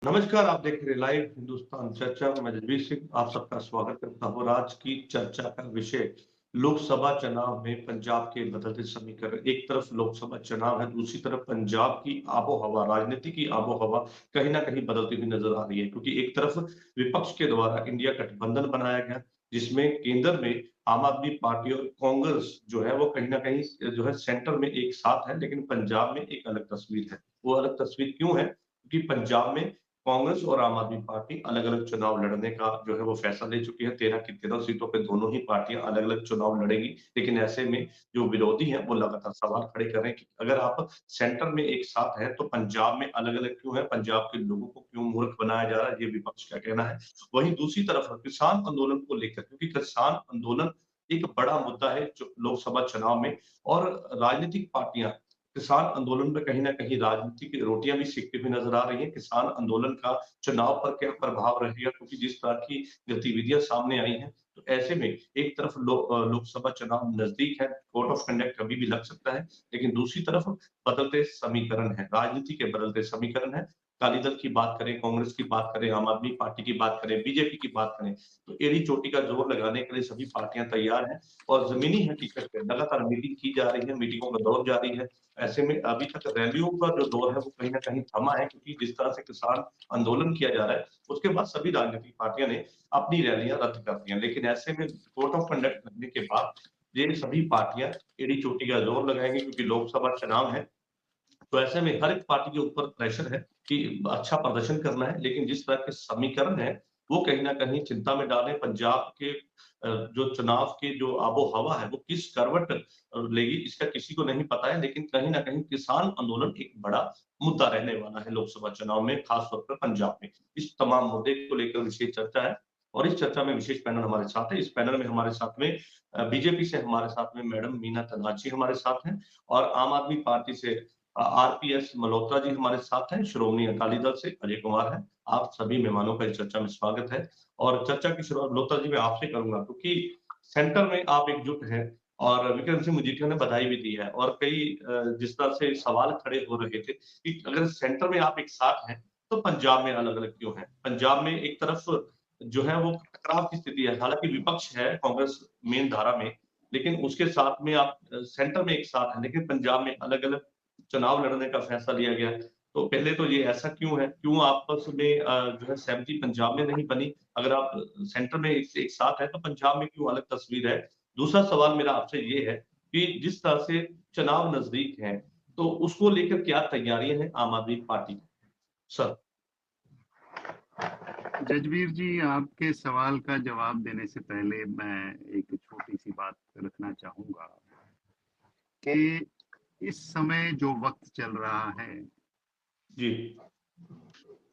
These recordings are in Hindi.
नमस्कार, आप देख रहे लाइव हिंदुस्तान चर्चा। मैं जगदीश सिंह आप सबका स्वागत करता हूँ। आज की चर्चा का विषय लोकसभा चुनाव में पंजाब के बदलते समीकरण। एक तरफ लोकसभा चुनाव है, दूसरी तरफ पंजाब की आबो हवा, राजनीति की आबो हवा कहीं ना कहीं बदलती हुई नजर आ रही है। क्योंकि एक तरफ विपक्ष के द्वारा इंडिया गठबंधन बनाया गया, जिसमें केंद्र में आम आदमी पार्टी और कांग्रेस जो है वो कहीं ना कहीं जो है सेंटर में एक साथ है, लेकिन पंजाब में एक अलग तस्वीर है। वो अलग तस्वीर क्यों है? क्योंकि पंजाब में कांग्रेस और आम आदमी पार्टी अलग-अलग चुनाव लड़ने का जो है वो फैसला ले चुकी है। 13 की 13 सीटों पे दोनों ही पार्टियां अलग-अलग चुनाव लड़ेंगी। लेकिन ऐसे में जो विरोधी हैं वो लगातार सवाल खड़े कर रहे हैं कि अगर आप सेंटर में एक साथ हैं तो पंजाब में अलग-अलग क्यों है? पंजाब के लोगों को क्यों मूर्ख बनाया जा रहा है? ये विपक्ष का कहना है। वहीं दूसरी तरफ किसान आंदोलन को लेकर, क्योंकि किसान आंदोलन एक बड़ा मुद्दा है जो लोकसभा चुनाव में, और राजनीतिक पार्टियां किसान आंदोलन में कहीं न कहीं राजनीति की रोटियाँ भी सेकती हुई नज़र आ रही हैं। किसान आंदोलन का चुनाव पर क्या प्रभाव रहेगा? क्योंकि जिस तरह की गतिविधियाँ सामने आई हैं, तो ऐसे में एक तरफ लोकसभा चुनाव नज़दीक है, कोड ऑफ कंडक्ट कभी भी लग सकता है, लेकिन दूसरी तरफ बदलते समीकरण हैं, राजनीति के बदलते समीकरण हैं। अकाली दल की बात करें, कांग्रेस की बात करें, आम आदमी पार्टी की बात करें, बीजेपी की बात करें, तो एड़ी-चोटी का जोर लगाने के लिए सभी पार्टियाँ तैयार हैं और ज़मीनी हकीकत पे लगातार मीटिंग की जा रही है, मीटिंगों का दौर जारी है। ऐसे में अभी तक रैलियों का जो दौर है वो कहीं न कहीं थमा है, क्योंकि जिस तरह से किसान आंदोलन किया जा रहा है, उसके बाद सभी राजनीतिक पार्टियों ने अपनी रैलियाँ रद्द कर दी हैं। लेकिन ऐसे में कोड ऑफ कंडक्ट लगने के बाद ये सभी पार्टियाँ एड़ी-चोटी का जोर लगाएँगी, क्योंकि लोकसभा चुनाव है। तो ऐसे में हर एक पार्टी के ऊपर प्रेशर है कि अच्छा प्रदर्शन करना है, लेकिन जिस तरह के समीकरण हैं, वो कहीं न कहीं चिंता में डाल रहे हैं। पंजाब के जो चुनाव की जो आबो-हवा है, वो किस करवट लेगी, इसका किसी को नहीं पता है। लेकिन कहीं न कहीं किसान आंदोलन एक बड़ा मुद्दा रहने वाला है लोकसभा चुनाव में, खास तौर पर पंजाब में। इस तमाम मुद्दे को लेकर विशेष चर्चा है और इस चर्चा में विशेष पैनल हमारे साथ है। इस पैनल में हमारे साथ में बीजेपी से हमारे साथ में मैडम मीना तन्हाजी हमारे साथ हैं, और आम आदमी पार्टी से आरपीएस मल्होत्रा जी हमारे साथ हैं, श्रोमणी अकाली दल से अजय कुमार हैं। आप सभी मेहमानों का इस चर्चा में स्वागत है और चर्चा की शुरुआत मल्होत्रा जी मैं आपसे करूँगा, क्योंकि सेंटर में आप एकजुट हैं और विक्रम सिंह मजीठिया ने बधाई भी दी है, और कई जिस तरह से सवाल खड़े हो रहे थे कि अगर सेंटर में आप एक साथ हैं, तो पंजाब में अलग-अलग क्यों हैं? पंजाब में एक तरफ जो है वो टकराव की स्थिति है, हालाँकि विपक्ष है कांग्रेस मेन धारा में, लेकिन उसके साथ में आप सेंटर में एक साथ हैं, लेकिन पंजाब में अलग-अलग चुनाव लड़ने का फैसला लिया गया है। तो पहले तो ये ऐसा क्यों है? क्यों आपस में जो है सहमति पंजाब में नहीं बनी? अगर आप सेंटर में एक साथ हैं, तो पंजाब में क्यों अलग तस्वीर है? दूसरा सवाल मेरा आपसे ये है कि जिस तरह से चुनाव नज़दीक हैं, तो उसको लेकर क्या तैयारियाँ हैं आम आदमी पार्टी की? सर। जजवीर जी, आपके सवाल का जवाब देने से पहले मैं एक छोटी सी बात रखना चाहूंगा कि इस समय जो वक्त चल रहा है, जी।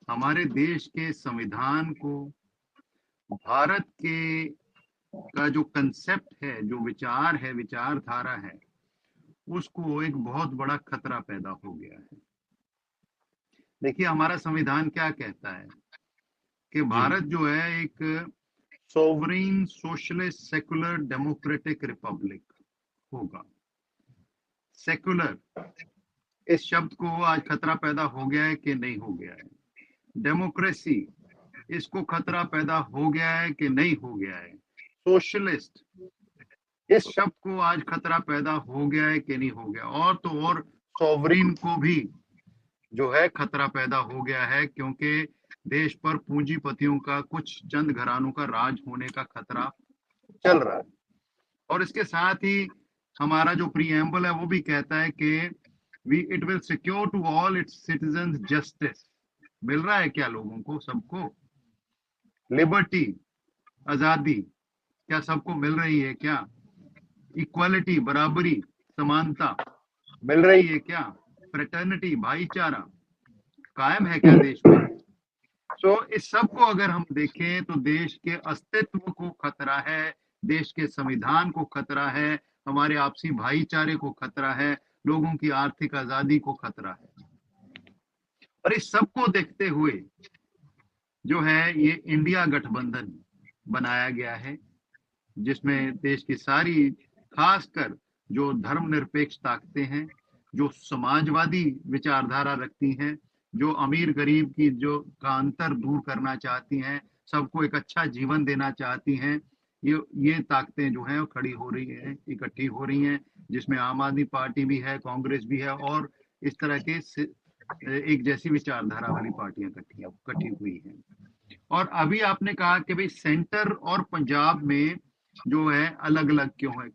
हमारे देश के संविधान को, भारत के का जो कंसेप्ट है, जो विचार है, विचारधारा है, उसको एक बहुत बड़ा खतरा पैदा हो गया है। देखिए, हमारा संविधान क्या कहता है कि जी। भारत जो है एक sovereign socialist secular democratic Republic होगा। सेकुलर, इस शब्द को आज खतरा पैदा हो गया है कि नहीं हो गया है? डेमोक्रेसी, इसको खतरा पैदा हो गया है कि नहीं हो गया है? सोशलिस्ट, इस शब्द को आज खतरा पैदा हो गया है कि नहीं हो गया? और तो और सॉवरेन को भी जो है खतरा पैदा हो गया है, क्योंकि देश पर पूंजीपतियों का, कुछ चंद घरानों का राज होने का खतरा चल रहा है। और इसके साथ ही हमारा जो प्रीएम्बल है वो भी कहता है कि we it will secure to all its citizen justice. मिल रहा है क्या लोगों को, सबको लिबर्टी, आजादी, क्या सबको मिल रही है क्या? इक्वालिटी, बराबरी, समानता मिल रही है क्या? फ्रेटर्निटी, भाईचारा कायम है क्या देश में? इस सब को अगर हम देखें तो देश के अस्तित्व को खतरा है, देश के संविधान को खतरा है, हमारे आपसी भाईचारे को खतरा है, लोगों की आर्थिक आजादी को खतरा है। और इस सब को देखते हुए जो है ये इंडिया गठबंधन बनाया गया है, जिसमें देश की सारी, खासकर जो धर्मनिरपेक्ष ताकतें हैं, जो समाजवादी विचारधारा रखती हैं, जो अमीर गरीब की जो का अंतर दूर करना चाहती हैं, सबको एक अच्छा जीवन देना चाहती हैं, ये ताकतें जो हैं वो खड़ी हो रही हैं, इकट्ठी हो रही हैं, जिसमें आम आदमी पार्टी भी है, कांग्रेस भी है और इस तरह के एक जैसी विचारधारा वाली पार्टियां इकट्ठी हुई हैं। और अभी आपने कहा कि भाई सेंटर और पंजाब में जो है अलग अलग क्यों है,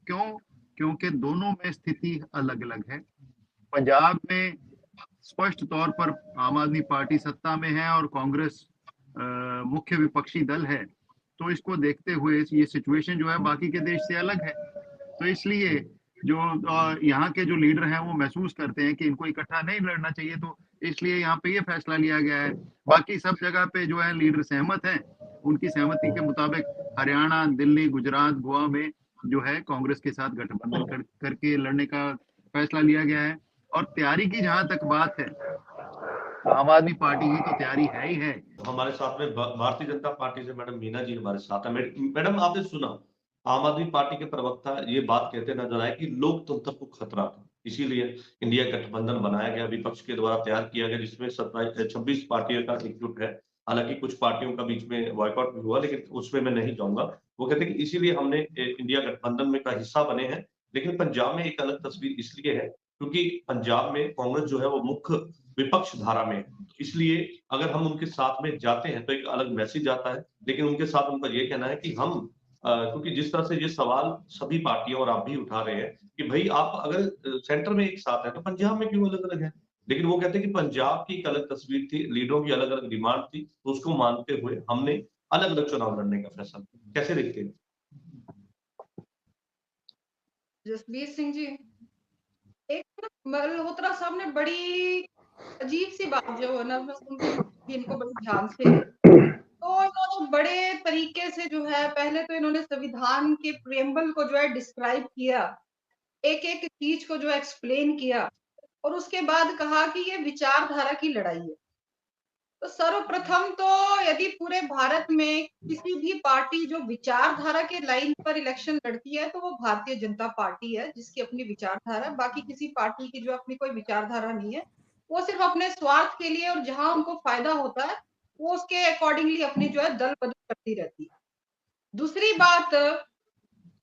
क्योंकि दोनों में स्थिति अलग अलग है। पंजाब में स्पष्ट तौर पर आम आदमी पार्टी सत्ता में है और कांग्रेस मुख्य विपक्षी दल है, तो इसको देखते हुए ये सिचुएशन जो है बाकी के देश से अलग है। तो इसलिए जो यहाँ के जो लीडर हैं वो महसूस करते हैं कि इनको इकट्ठा नहीं लड़ना चाहिए, तो इसलिए यहाँ पे ये फैसला लिया गया है। बाकी सब जगह पे जो है लीडर सहमत हैं, उनकी सहमति के मुताबिक हरियाणा, दिल्ली, गुजरात, गोवा में जो है कांग्रेस के साथ गठबंधन करके लड़ने का फैसला लिया गया है। और तैयारी की जहां तक बात है, आम आदमी पार्टी की तो तैयारी है ही है। हमारे साथ में भारतीय जनता पार्टी से मैडम मीना जी हमारे साथ है। मैडम, आपने सुना आम आदमी पार्टी के प्रवक्ता ये बात कहते नजर आए कि लोकतंत्र को खतरा था, इसीलिए इंडिया गठबंधन बनाया गया, विपक्ष के द्वारा तैयार किया गया, जिसमें 26 पार्टियों का एकजुट है। हालांकि कुछ पार्टियों का बीच में बॉयकॉट भी हुआ, लेकिन उसमें मैं नहीं जाऊंगा। वो कहते हैं कि इसीलिए हमने इंडिया गठबंधन में का हिस्सा बने हैं। लेकिन पंजाब में एक अलग तस्वीर इसलिए है क्योंकि पंजाब में कांग्रेस जो है वो मुख्य विपक्ष धारा में है, इसलिए अगर हम उनके साथ में जाते हैं तो एक अलग मैसेज आता है। लेकिन उनके साथ उनका ये कहना है कि हम क्योंकि जिस तरह से ये सवाल सभी पार्टियां और आप भी उठा रहे हैं कि भाई आप अगर सेंटर में एक साथ है तो पंजाब में क्यों अलग अलग है। लेकिन वो कहते हैं कि पंजाब की एक अलग तस्वीर थी, लीडरों की अलग अलग डिमांड थी, तो उसको मानते हुए हमने अलग अलग चुनाव लड़ने का फैसला किया। कैसे देखते हैं? जसबीर सिंह जी, एक मल्होत्रा साहब ने बड़ी अजीब सी बात जो है ना, मैं सुन रही थी इनको बड़े ध्यान से। तो इन्होंने बड़े तरीके से जो है, पहले तो इन्होंने संविधान के प्रियम्बल को जो है डिस्क्राइब किया, एक एक चीज को जो है एक्सप्लेन किया, और उसके बाद कहा कि ये विचारधारा की लड़ाई है। तो सर्वप्रथम तो यदि पूरे भारत में किसी भी पार्टी जो विचारधारा के लाइन पर इलेक्शन लड़ती है तो वो भारतीय जनता पार्टी है, जिसकी अपनी विचारधारा। बाकी किसी पार्टी की जो अपनी कोई विचारधारा नहीं है, वो सिर्फ अपने स्वार्थ के लिए और जहां उनको फायदा होता है वो उसके अकॉर्डिंगली अपनी जो है दल बदल करती रहती है। दूसरी बात,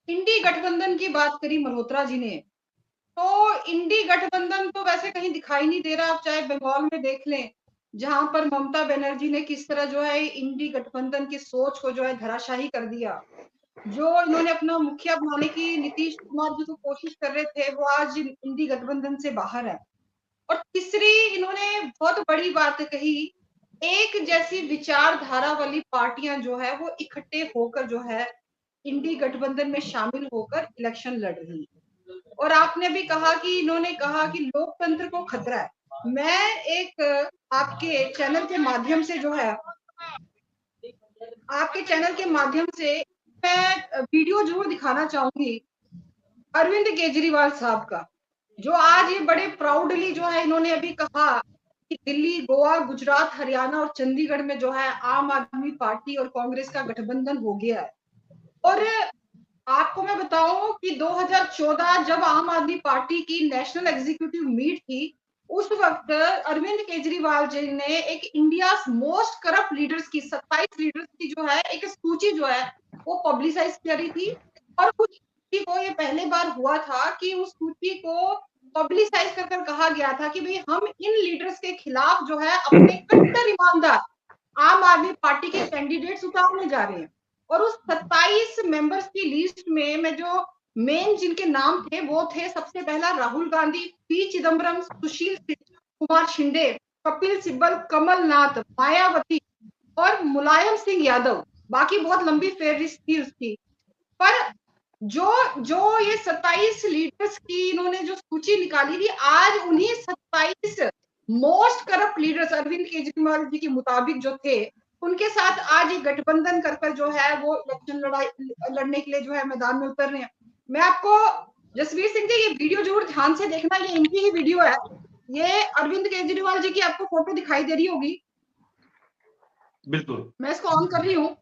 इंडी गठबंधन की बात करी मल्होत्रा जी ने, तो इंडी गठबंधन तो वैसे कहीं दिखाई नहीं दे रहा। आप चाहे बंगाल में देख लें, जहां पर ममता बनर्जी ने किस तरह जो है इंडी गठबंधन की सोच को जो है धराशाही कर दिया। जो इन्होंने अपना मुखिया बनाने की नीतीश कुमार जी को कोशिश कर रहे थे, वो आज इंडी गठबंधन से बाहर है। और तीसरी इन्होंने बहुत बड़ी बात कही, एक जैसी विचारधारा वाली पार्टियां जो है वो इकट्ठे होकर जो है इंडी गठबंधन में शामिल होकर इलेक्शन लड़ रही है। और आपने भी कहा कि इन्होंने कहा कि लोकतंत्र को खतरा है। मैं एक आपके चैनल के माध्यम से जो है, आपके चैनल के माध्यम से मैं वीडियो जरूर दिखाना चाहूंगी अरविंद केजरीवाल साहब का, जो आज ये बड़े प्राउडली जो है इन्होंने अभी कहा कि दिल्ली, गोवा, गुजरात, हरियाणा और चंडीगढ़ में जो है आम आदमी पार्टी और कांग्रेस का गठबंधन हो गया है। और आपको मैं बताऊं कि 2014 जब आम आदमी पार्टी की नेशनल एग्जीक्यूटिव मीट थी, उस वक्त अरविंद केजरीवाल जी ने एक इंडिया मोस्ट करप्ट लीडर्स की 27 लीडर्स की जो है एक सूची जो है वो पब्लिसाइज करी थी। और उस सूची को ये पहले बार हुआ था कि उस सूची को पब्लिसाइज कर कर कहा गया था कि भाई हम इन लीडर्स के खिलाफ जो है अपने कट्टर ईमानदार आम आदमी पार्टी के कैंडिडेट्स उतारने जा रहे हैं। और उस 27 मेंबर्स की लिस्ट में मैं जो मेन जिनके नाम थे वो थे, सबसे पहला राहुल गांधी, पी चिदम्बरम, सुशील कुमार शिंदे, कपिल सिब्बल, कमलनाथ, मायावती और मुलायम सिंह यादव। बाकी बहुत लंबी फेहरिस्त थी उसकी। पर जो जो ये 27 लीडर्स की इन्होंने जो सूची निकाली थी, आज उन्हीं 27 most corrupt leaders Arvind Kejriwal ji के मुताबिक जो थे, उनके साथ आज ये गठबंधन कर कर जो है वो इलेक्शन लड़ने के लिए जो है मैदान में उतर रहे हैं। मैं आपको, जसवीर सिंह जी, ये वीडियो जरूर ध्यान से देखना, ये इनकी ही वीडियो है। ये अरविंद केजरीवाल जी की आपको फोटो दिखाई दे रही होगी, बिल्कुल। मैं इसको ऑन कर रही हूँ।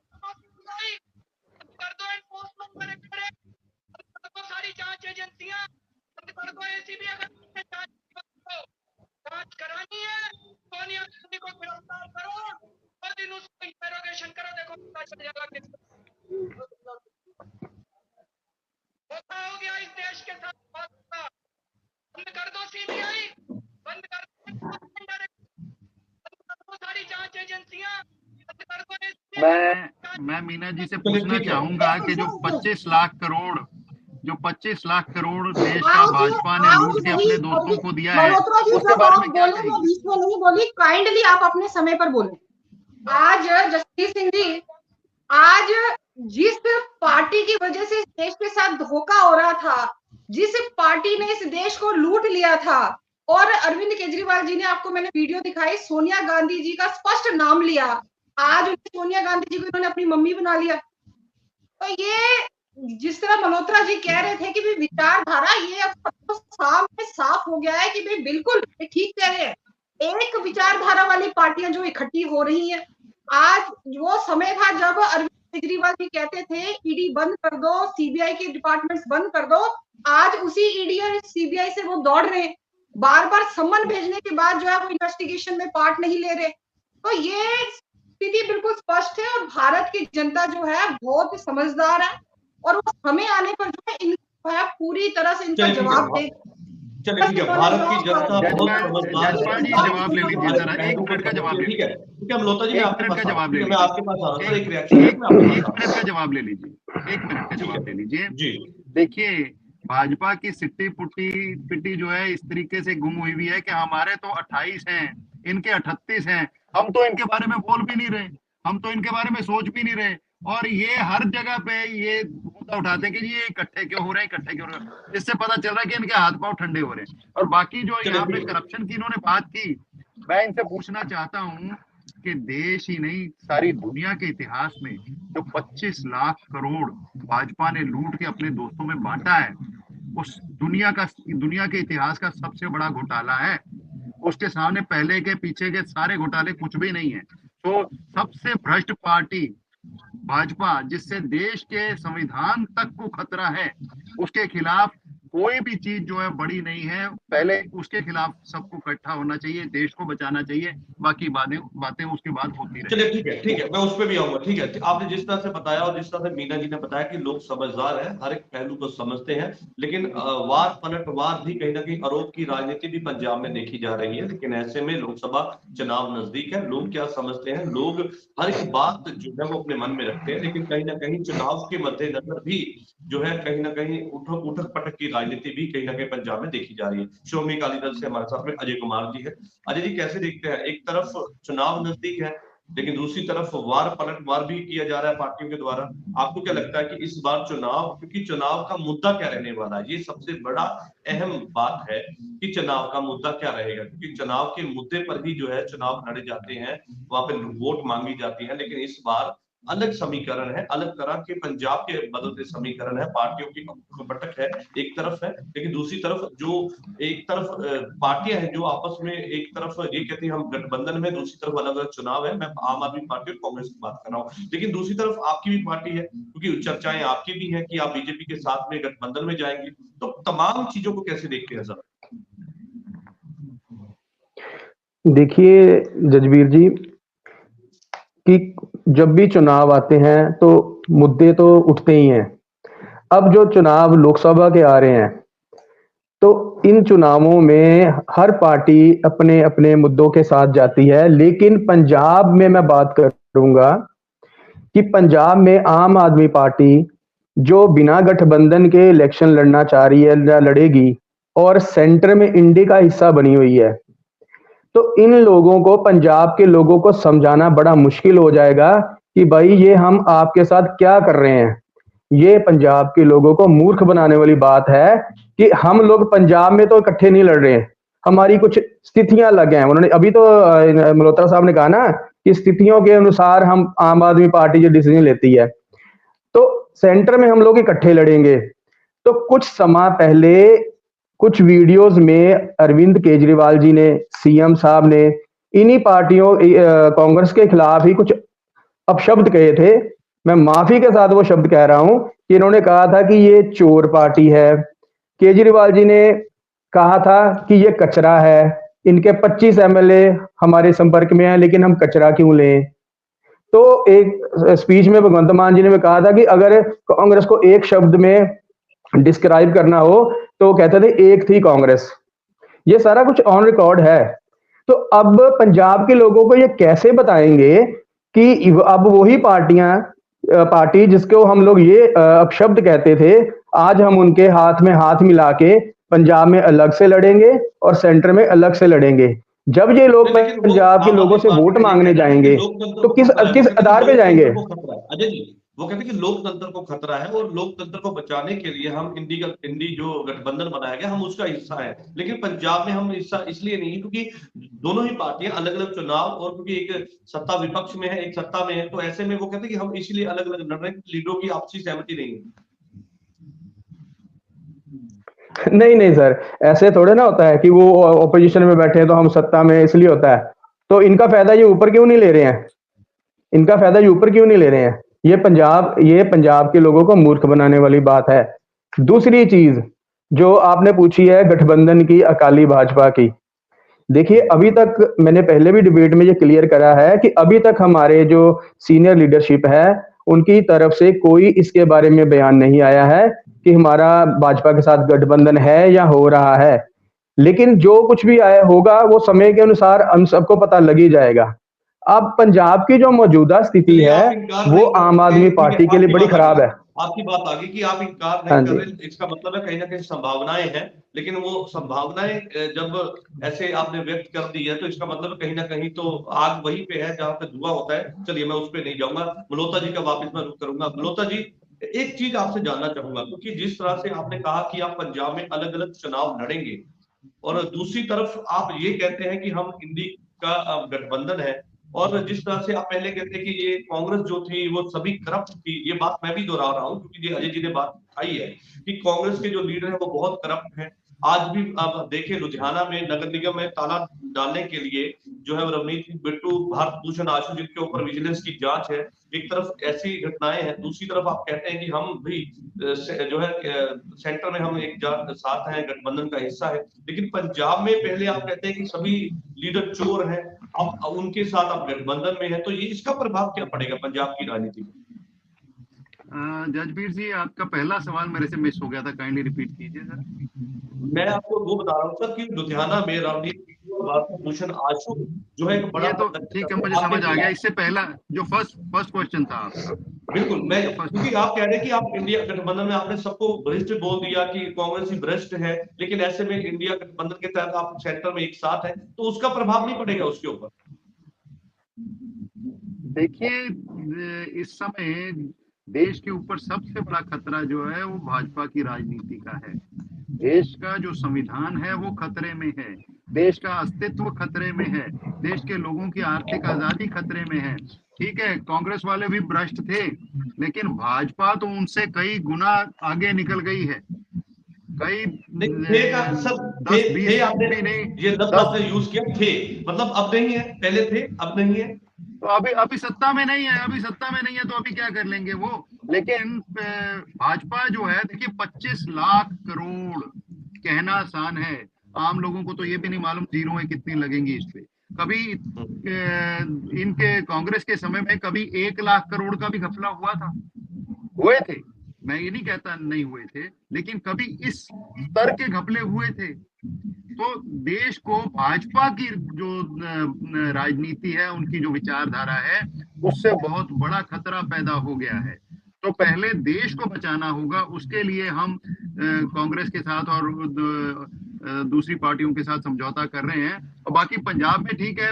सारी जांच एजेंसियां बंद कर दो, एसीबी अगर जांच करानी है, सोनिया सीबीआई, बंद कर दो सारी जांच एजेंसियां, बंद कर दो मैं मीना जी से चलिए, पूछना ठीक है। चाहूंगा कि जो 25 लाख करोड़ देश का आज भाजपा ने आज लूट के वही अपने दोस्तों को दिया है, मल्होत्रा जी उसके जब बारे आप में क्या बोले मैं कहेंगे? बीच में नहीं बोली, काइंडली आप अपने समय पर बोले। आज जसवीर सिंह जी, आज जिस पार्टी की वजह से इस देश के साथ धोखा हो रहा था, जिस पार्टी ने इस देश को लूट लिया था, और अरविंद केजरीवाल जी ने, आपको मैंने वीडियो दिखाई, सोनिया गांधी जी का स्पष्ट नाम लिया, आज सोनिया गांधी जी को इन्होंने अपनी मम्मी बना लिया। तो ये जिस तरह मल्होत्रा जी कह रहे थे कि भी विचारधारा, ये अब सबको सामने साफ हो गया है कि भाई बिल्कुल ये ठीक कह रहे हैं, एक विचारधारा वाली पार्टियां जो इकट्ठी हो रही हैं। आज वो समय था जब अरविंद केजरीवाल जी कहते थे ईडी बंद कर दो, सीबीआई के डिपार्टमेंट्स बंद कर दो। आज उसी ईडी और सीबीआई से वो दौड़ रहे हैं, बार बार सम्मन भेजने के बाद जो है वो इन्वेस्टिगेशन में पार्ट नहीं ले रहे। तो ये स्थिति बिल्कुल स्पष्ट है, और भारत की जनता जो है बहुत समझदार है, और वो समय आने पर जो है इनको है पूरी तरह से इनका चलिए, ठीक है। जवाब दे। चलिए, ठीक है। भारत की जनता बहुत समझदार जजपाल जी जवाब ले लीजिए जरा, एक मिनट का जवाब ले ठीक है, ठीक है। मल्होत्रा जी, मैं आपके पास जवाब ले मैं लीजिए, आपके पास आ रहा हूं सर, एक रिएक्शन है, मैं आपके पास आ रहा मिनट का जवाब ले लीजिए, 1 मिनट का जवाब ले लीजिए जी। देखिए, भाजपा की सिट्टी पुट्टी पिट्टी जो है इस तरीके से गुम हुई है कि हमारे तो 28 हैं, इनके 38 हैं, हम तो इनके बारे में बोल भी नहीं रहे, हम तो इनके बारे में सोच भी नहीं रहे, और ये हर जगह पे ये मुद्दा उठाते हैं कि ये इकट्ठे क्यों हो रहे हैं। इससे पता चल रहा है कि इनके हाथ पांव ठंडे हो रहे हैं। और बाकी जो यहाँ पे करप्शन की इन्होंने बात की, मैं इनसे पूछना चाहता हूँ कि देश ही नहीं, सारी दुनिया के इतिहास में जो 25 लाख करोड़ भाजपा ने लूट के अपने दोस्तों में बांटा है, उस दुनिया के इतिहास का सबसे बड़ा घोटाला है। उसके सामने पहले के पीछे के सारे घोटाले कुछ भी नहीं है। तो सबसे भ्रष्ट पार्टी भाजपा, जिससे देश के संविधान तक को खतरा है, उसके खिलाफ कोई भी चीज जो है बड़ी नहीं है। पहले उसके खिलाफ सबको इकट्ठा होना चाहिए, देश को बचाना चाहिए, बाकी बातें उसके बाद होती रहे। चलिए, ठीक है, मैं उस पर भी आऊंगा। ठीक है, आपने जिस तरह से बताया और जिस तरह से मीना जी ने बताया कि लोग समझदार हैं, हर एक पहलू को समझते हैं, लेकिन वार पलटवार भी कहीं ना कहीं आरोप की राजनीति भी पंजाब में देखी जा रही है। लेकिन ऐसे में लोकसभा चुनाव नजदीक है, लोग क्या समझते हैं, लोग हर एक बात जो है वो अपने मन में रखते हैं, लेकिन कहीं ना कहीं चुनाव के मद्देनजर भी जो है कहीं ना कहीं उठक पटक की राजनीति भी कहीं ना कहीं पंजाब में देखी जा रही है। श्रोमणी अकाली दल से हमारे साथ में अजय कुमार जी है। अजय जी, कैसे देखते हैं, एक तरफ चुनाव नजदीक है, लेकिन दूसरी तरफ वार पलटवार भी किया जा रहा है पार्टियों के द्वारा। आपको क्या लगता है कि इस बार चुनाव, क्योंकि चुनाव का मुद्दा क्या रहने वाला है, ये सबसे बड़ा अहम बात है कि चुनाव का मुद्दा क्या रहेगा, क्योंकि चुनाव के मुद्दे पर ही जो है चुनाव लड़े जाते हैं, वहां पे वोट मांगी जाती है। लेकिन इस बार अलग समीकरण है, अलग तरह के पंजाब के बदलते समीकरण है, पार्टियों की बटक है एक तरफ है, लेकिन दूसरी तरफ जो एक तरफ पार्टियां हैं जो आपस में, एक तरफ ये कहती है हम गठबंधन में, दूसरी तरफ अलग अलग चुनाव है। मैं आम आदमी पार्टी और कांग्रेस की बात कर रहा हूँ, लेकिन दूसरी तरफ आपकी भी पार्टी है, क्योंकि चर्चाएं आपकी भी हैं कि आप बीजेपी के साथ में गठबंधन में जाएंगे। तो तमाम चीजों को कैसे देखते हैं सर? देखिए जजबीर जी, कि जब भी चुनाव आते हैं तो मुद्दे तो उठते ही हैं। अब जो चुनाव लोकसभा के आ रहे हैं, तो इन चुनावों में हर पार्टी अपने अपने मुद्दों के साथ जाती है, लेकिन पंजाब में मैं बात करूंगा कि पंजाब में आम आदमी पार्टी जो बिना गठबंधन के इलेक्शन लड़ना चाह रही है या लड़ेगी, और सेंटर में इंडी का हिस्सा बनी हुई है, तो इन लोगों को, पंजाब के लोगों को समझाना बड़ा मुश्किल हो जाएगा कि भाई ये हम आपके साथ क्या कर रहे हैं। ये पंजाब के लोगों को मूर्ख बनाने वाली बात है कि हम लोग पंजाब में तो इकट्ठे नहीं लड़ रहे हैं, हमारी कुछ स्थितियां अलग हैं। उन्होंने अभी तो मल्होत्रा साहब ने कहा ना कि स्थितियों के अनुसार हम आम आदमी पार्टी जो डिसीजन लेती है, तो सेंटर में हम लोग इकट्ठे लड़ेंगे। तो कुछ समय पहले कुछ वीडियोस में अरविंद केजरीवाल जी ने, सीएम साहब ने इन्हीं पार्टियों कांग्रेस के खिलाफ ही कुछ अपशब्द कहे थे। मैं माफी के साथ वो शब्द कह रहा हूं कि इन्होंने कहा था कि ये चोर पार्टी है। केजरीवाल जी ने कहा था कि ये कचरा है, इनके 25 एमएलए हमारे संपर्क में हैं, लेकिन हम कचरा क्यों लें। तो एक स्पीच में भगवंत मान जी ने भी कहा था कि अगर कांग्रेस को एक शब्द में डिस्क्राइब करना हो तो वो कहते थे एक थी कांग्रेस। ये सारा कुछ ऑन रिकॉर्ड है। तो अब पंजाब के लोगों को ये कैसे बताएंगे कि अब वही पार्टी जिसको हम लोग ये अपशब्द कहते थे, आज हम उनके हाथ में हाथ मिला के पंजाब में अलग से लड़ेंगे और सेंटर में अलग से लड़ेंगे। जब ये लोग लेकिन वो पंजाब के आम लोगों आदमी से पार्टी वोट का ये मांगने कहना है कि जाएंगे लोकतंत्र तो को किस खतरा है। किस वो कहते हैं आधार कि पे जाएंगे? लोकतंत्र को खतरा है। अजय जी, वो कहते हैं कि लोकतंत्र को खतरा है और लोकतंत्र को बचाने के लिए हम इंडी जो गठबंधन बनाया गया हम उसका हिस्सा है। लेकिन पंजाब में हम हिस्सा इसलिए नहीं है क्योंकि दोनों ही पार्टियां अलग अलग चुनाव और क्योंकि एक सत्ता विपक्ष में है, एक सत्ता में है, तो ऐसे में वो कहते हैं कि हम इसलिए अलग अलग लड़ रहे हैं, लीडरों की आपसी सहमति नहीं है। नहीं नहीं सर, ऐसे थोड़े ना होता है कि वो ऑपोजिशन में बैठे हैं तो हम सत्ता में, इसलिए होता है। तो इनका फायदा ये ऊपर क्यों नहीं ले रहे हैं? इनका फायदा ये ऊपर क्यों नहीं ले रहे हैं? ये पंजाब के लोगों को मूर्ख बनाने वाली बात है। दूसरी चीज जो आपने पूछी है गठबंधन की, अकाली भाजपा की, देखिए अभी तक मैंने पहले भी डिबेट में ये क्लियर करा है कि अभी तक हमारे जो सीनियर लीडरशिप है उनकी तरफ से कोई इसके बारे में बयान नहीं आया है कि हमारा भाजपा के साथ गठबंधन है या हो रहा है। लेकिन जो कुछ भी आया होगा वो समय के अनुसार हम सबको पता लग ही जाएगा। अब पंजाब की जो मौजूदा स्थिति चलिए, है आप इनकार वो नहीं कर आम सकते, आदमी ठीक है, पार्टी के लिए आपकी बड़ी बात आ खराब गई। है। आपकी बात आ गई कि आप इनकार हाँ नहीं कर जी। रहे, इसका मतलब है कहीं ना कहीं संभावनाएं हैं। लेकिन वो संभावनाएं जब ऐसे आपने व्यक्त कर दी है तो इसका मतलब कहीं ना कहीं तो आग वहीं पे है जहां पे धुआं होता है। चलिए, मैं उस पर नहीं जाऊंगा। मल्होत्रा जी का वापस मैं रुख करूंगा। मल्होत्रा जी, एक चीज आपसे जानना चाहूंगा, क्योंकि जिस तरह से आपने कहा कि आप पंजाब में अलग अलग चुनाव लड़ेंगे और दूसरी तरफ आप ये कहते हैं कि हम इंडी का गठबंधन है, और जिस तरह से आप पहले कहते हैं कि ये कांग्रेस जो थी वो सभी करप्ट थी, ये बात मैं भी दोहरा रहा हूं क्योंकि ये अजय जी ने बात उठाई है कि कांग्रेस के जो लीडर है वो बहुत करप्ट हैं। आज भी आप देखें, लुधियाना में नगर निगम में ताला डालने के लिए जो है रवनीत बिट्टू, भारत भूषण आशु, जिनके ऊपर विजिलेंस की जांच है, एक तरफ ऐसी घटनाएं हैं, दूसरी तरफ आप कहते हैं कि हम भी जो है सेंटर में हम एक साथ हैं, गठबंधन का हिस्सा है। लेकिन पंजाब में पहले आप कहते हैं कि सभी लीडर चोर हैं, अब उनके साथ आप गठबंधन में है, तो ये इसका प्रभाव क्या पड़ेगा पंजाब की राजनीति में? जजबीर जी, आपका पहला सवाल मेरे से मिस हो गया था, काइंडली रिपीट कीजिए सर। मैं आपको वो बता रहा हूँ सर कि लुधियाना में रवनीत भूषण आशु जो है एक बड़ा ये तो ठीक है, मुझे समझ आ गया। इससे पहला जो फर्स्ट क्वेश्चन था आपका, बिल्कुल, मैं क्योंकि आप कह रहे हैं कि आप इंडिया गठबंधन में आपने सबको भ्रष्ट बोल दिया कि कांग्रेस ही भ्रष्ट है, लेकिन ऐसे में इंडिया गठबंधन के तहत आप सेंटर में एक साथ है, तो उसका प्रभाव नहीं पड़ेगा उसके ऊपर? देखिए, इस समय देश के ऊपर सबसे बड़ा खतरा जो है वो भाजपा की राजनीति का है। देश का जो संविधान है वो खतरे में है, देश का अस्तित्व खतरे में है, देश के लोगों की आर्थिक आजादी खतरे में है। ठीक है, कांग्रेस वाले भी भ्रष्ट थे, लेकिन भाजपा तो उनसे कई गुना आगे निकल गई है। कई ये लफ्ज आपने यूज किया, थे, मतलब अब नहीं है, पहले थे अब नहीं है, तो अभी सत्ता में नहीं है, तो अभी क्या कर लेंगे वो। लेकिन भाजपा जो है, देखिए 25 लाख करोड़ कहना आसान है, आम लोगों को तो ये भी नहीं मालूम जीरो कितनी लगेंगी इस पे। कभी इनके कांग्रेस के समय में कभी 1 लाख करोड़ का भी घपला हुआ था, हुए थे, मैं ये नहीं कहता नहीं हुए थे, लेकिन कभी इस स्तर के घपले हुए थे। तो देश को भाजपा की जो राजनीति है, उनकी जो विचारधारा है, उससे बहुत बड़ा खतरा पैदा हो गया है। तो पहले देश को बचाना होगा, उसके लिए हम कांग्रेस के साथ और दूसरी पार्टियों के साथ समझौता कर रहे हैं। और बाकी पंजाब में ठीक है,